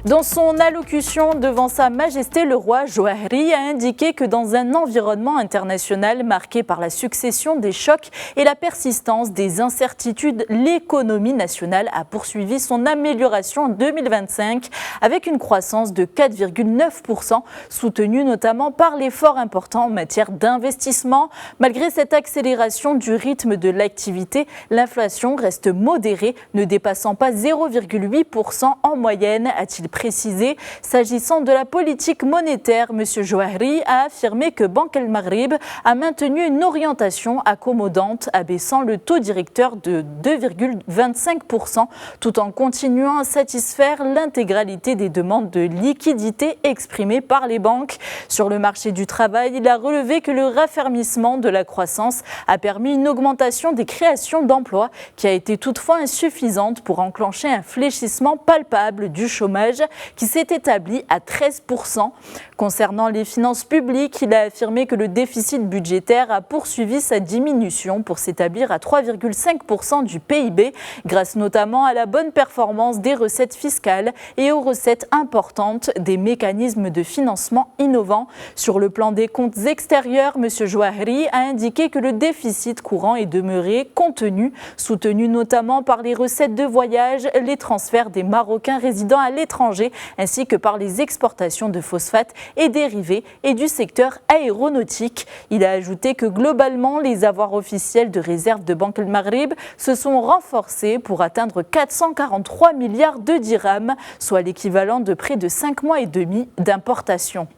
Dans son allocution devant Sa Majesté le roi, Jawahri a indiqué que dans un environnement international marqué par la succession des chocs et la persistance des incertitudes, l'économie nationale a poursuivi son amélioration en 2025 avec une croissance de 4,9%, soutenue notamment par l'effort important en matière d'investissement. Malgré cette accélération du rythme de l'activité, l'inflation reste modérée, ne dépassant pas 0,8% en moyenne, a-t-il précisé. S'agissant de la politique monétaire, M. Jawahri a affirmé que Banque El Maghrib a maintenu une orientation accommodante, abaissant le taux directeur de 2,25%, tout en continuant à satisfaire l'intégralité des demandes de liquidité exprimées par les banques. Sur le marché du travail, il a relevé que le raffermissement de la croissance a permis une augmentation des créations d'emplois qui a été toutefois insuffisante pour enclencher un fléchissement palpable du chômage qui s'est établi à 13%. Concernant les finances publiques, il a affirmé que le déficit budgétaire a poursuivi sa diminution pour s'établir à 3,5% du PIB, grâce notamment à la bonne performance des recettes fiscales et aux recettes importantes des mécanismes de financement innovants. Sur le plan des comptes extérieurs, M. Jawahri a indiqué que le déficit courant est demeuré contenu, soutenu notamment par les recettes de voyage, les transferts des Marocains résidant à l'étranger, ainsi que par les exportations de phosphates et dérivés et du secteur aéronautique. Il a ajouté que globalement, les avoirs officiels de réserve de Banque El Maghrib se sont renforcés pour atteindre 443 milliards de dirhams, soit l'équivalent de près de 5 mois et demi d'importation.